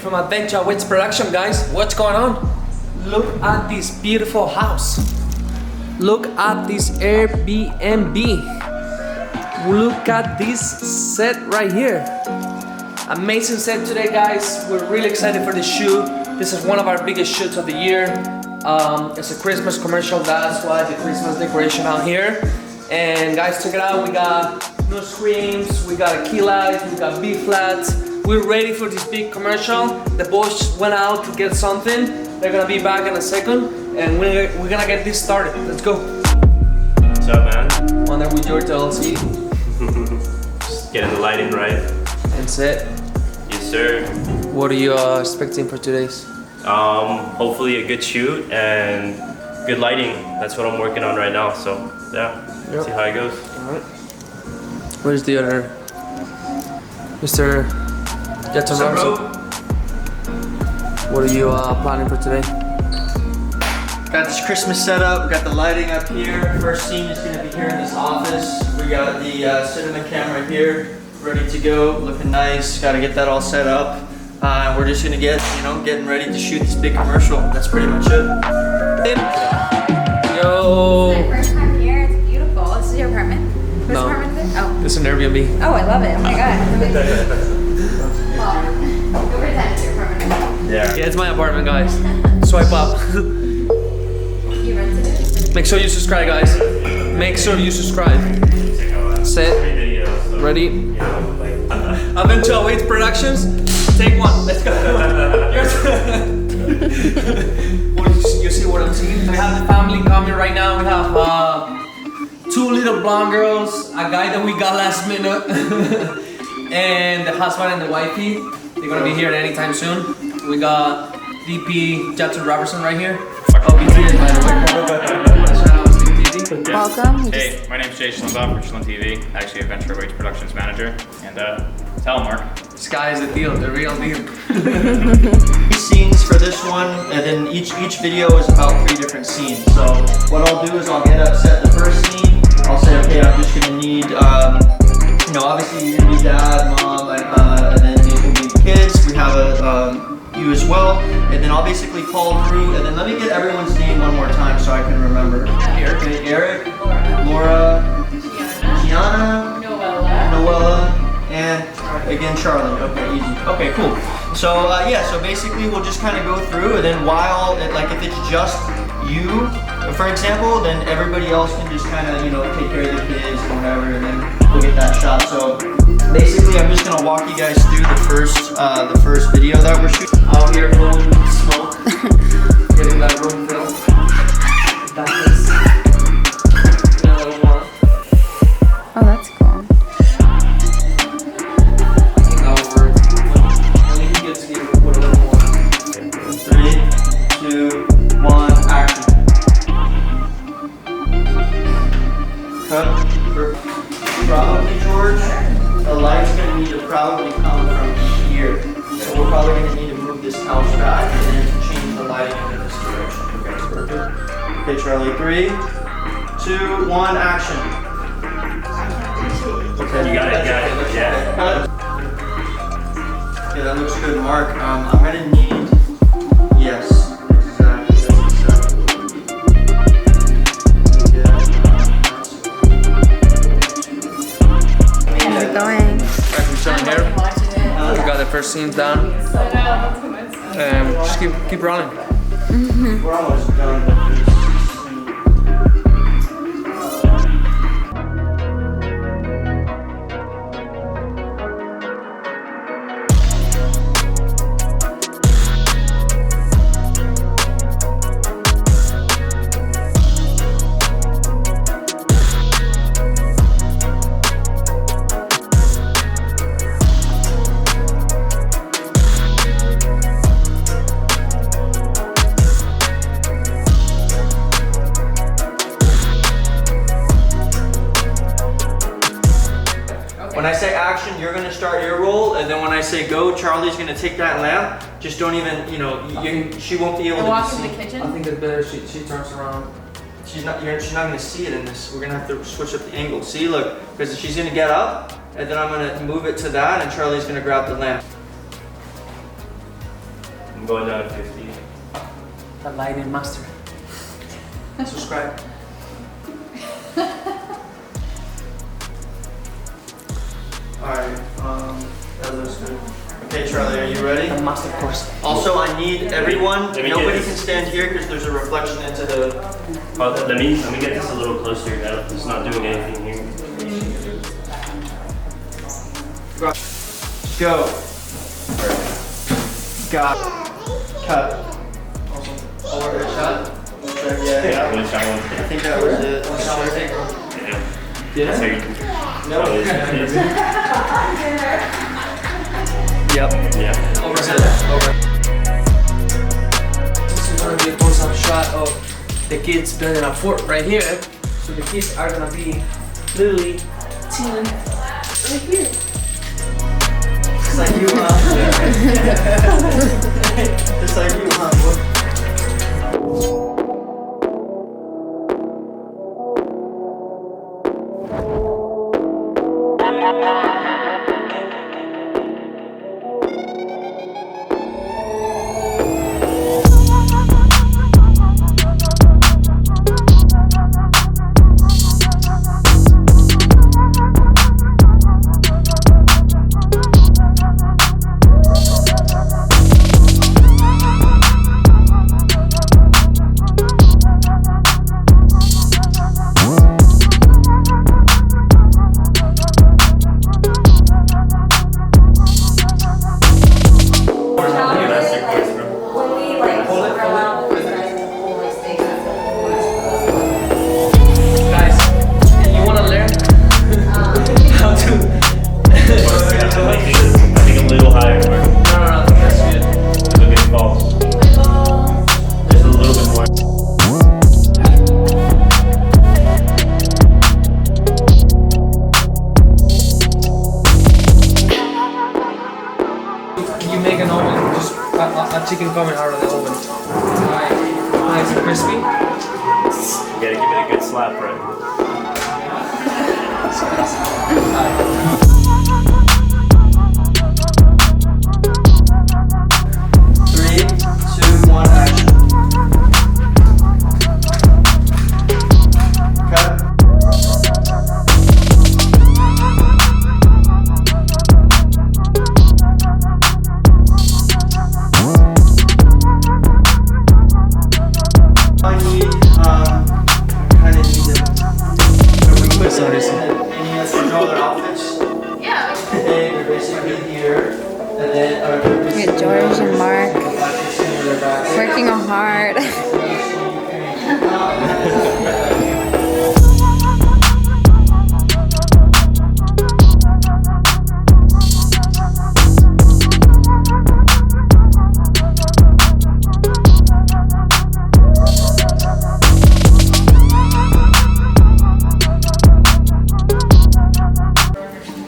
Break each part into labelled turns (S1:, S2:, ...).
S1: from Adventure with Production, guys. What's going on? Look at this beautiful house. Look at this Airbnb. Look at this set right here. Amazing set today, guys. We're really excited for this shoot. This is one of our biggest shoots of the year. It's a Christmas commercial, that's why the Christmas decoration out here. And guys, check it out. We got no screams, we got a key light, we got B flats. We're ready for this big commercial. The boys went out to get something. They're gonna be back in a second, and we're gonna get this started. Let's go.
S2: What's up, man?
S1: On there with George LC.
S2: Just getting the lighting right.
S1: And set.
S2: Yes, sir.
S1: What are you expecting for today's?
S2: Hopefully a good shoot and good lighting. That's what I'm working on right now. So yeah, see how it goes.
S1: All right. Where's the other Mr. Judson? What are you planning for today?
S3: Got this Christmas setup, got the lighting up here. First scene is gonna be here in this office. We got the cinema camera here, ready to go, looking nice. Got to get that all set up. We're just gonna getting ready to shoot this big commercial. That's pretty much it.
S1: Yo.
S4: This is my first time here. It's beautiful. This is your apartment? Whose apartment is it? Oh.
S1: This is an Airbnb.
S4: Oh, I love it. Oh my god. Well, go pretend it's your apartment.
S1: Yeah, it's my apartment, guys. Swipe up.
S4: You rented it?
S1: Make sure you subscribe, guys. Make sure you subscribe. Set. Ready. Adventure with Productions. Take one. Let's go. You see what I'm seeing? We have the family coming right now. We have two little blonde girls, a guy that we got last minute, and the husband and the wifey. They're gonna be here anytime soon. We got DP Judson Robertson right here. Oh, BT, by the way. Shout out to DP.
S4: Welcome.
S5: Hey, my name's Jay Schlindoff from Schlin TV, actually Adventure Weights Productions Manager. And tell him, Mark.
S1: This guy is the deal, the real deal.
S3: Scenes for this one, and then each video is about 3 different scenes. So what I'll do is I'll get upset the first scene. I'll say, okay, I'm just gonna need, obviously you're gonna be dad, mom, and then it will be the kids. We have you as well, and then I'll basically call through, and then let me get everyone's name one more time so I can remember. Eric, Laura, Gianna, Noella, and again Charlie. Okay, easy. Okay, cool. So so basically we'll just kind of go through, and then while if it's just you, for example, then everybody else can just kind of take care of the kids and whatever, and then we'll get that shot. So basically, I'm just gonna walk you guys through the first video that we're shooting.
S1: Out here blowing smoke, getting that room filled. That is another one.
S4: Oh, that's cool.
S1: When he gets here, we'll put another one.
S3: 3, 2, 1, action. Cut. Probably, George, the light's gonna need to probably come from here. So we're probably gonna need to move this couch back and then change the lighting in this direction. Okay, perfect. Okay, Charlie, 3, 2, 1, action. Okay,
S2: You got it, yeah.
S3: Cut. Okay, that looks good, Mark. I'm gonna need, yes, exactly.
S4: How's it going?
S1: Back from Sun here. We got the first scene done. Just keep rolling.
S3: We're almost done with this. When I say action, you're gonna start your roll, and then when I say go, Charlie's gonna take that lamp. Just don't even, she won't be able to
S4: Walk
S3: see.
S4: in the kitchen.
S1: I think it's better she turns around.
S3: She's not gonna see it in this. We're gonna have to switch up the angle. See, look, because she's gonna get up, and then I'm gonna move it to that, and Charlie's gonna grab the lamp.
S2: I'm going down to 50.
S1: The lighting master. Subscribe.
S3: Alright, that looks good. Okay, Charlie, are you ready?
S1: The master course.
S3: Also, I need everyone,
S2: Let me
S3: nobody
S2: get
S3: can
S2: this.
S3: stand here because there's a reflection into the...
S2: Oh, let me get this a little closer. It's not doing anything here.
S3: Go. Got. Cut. Awesome. Over a shot? Yeah.
S2: Yeah, really shot one.
S3: I think that was it.
S2: Yeah. That's how you can.
S3: No.
S2: Oh, this is-
S1: Yep.
S2: Yeah.
S1: Overhead. Over. This is gonna be a close-up shot of the kids building a fort right here. So the kids are gonna be literally chilling right here.
S3: It's like you, huh? It's like you, huh?
S2: Master course, bro.
S4: When we like around, like steaks and
S1: Guys, you wanna learn how to...
S2: I think a little higher.
S1: No, that's good.
S2: Look at balls. Just a little bit more.
S1: You make an oven, just a chicken coming out of the oven. Nice and crispy.
S2: You gotta give it a good slap, right?
S3: 3, 2, 1, action. Cut. I need, kind of need them. Can we put some any other outfits?
S4: Yeah.
S3: They're basically here, and then
S6: We got George and Mark working hard.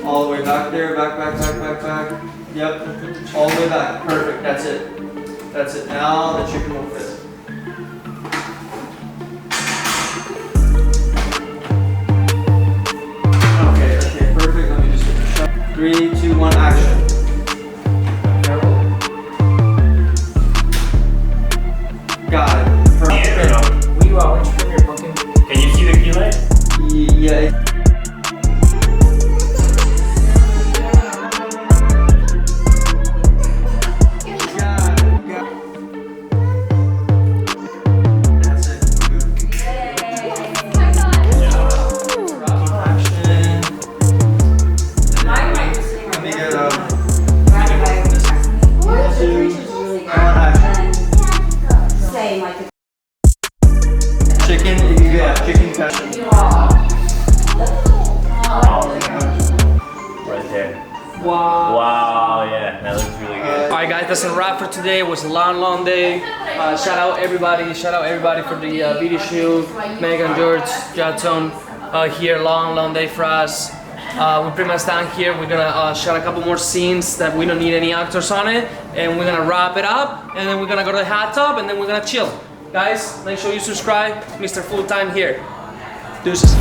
S3: All the way back there, back. Yep, all the way back. Perfect. That's it. That's it. Now the chicken will fit. Okay, perfect. Let me just get the shot. 3, 2, 1, action. Careful. Got it. Perfect.
S2: Yeah, no.
S1: Where you are? Why don't you come here, pumpkin?
S2: Can you see the key light?
S3: Yeah. That's it. Good. Action. Let me get chicken. Yeah, chicken passion.
S2: Right there.
S1: Wow.
S2: Wow, yeah, that looks really good.
S1: Alright guys, that's a wrap for today. It was a long day. Shout out everybody for the video shoot. Megan, George, Judson, here, long day for us. We're pretty much done here. We're gonna shot a couple more scenes that we don't need any actors on it. And we're gonna wrap it up. And then we're gonna go to the hot tub and then we're gonna chill. Guys, make sure you subscribe. Mr. Full Time here. Deuces.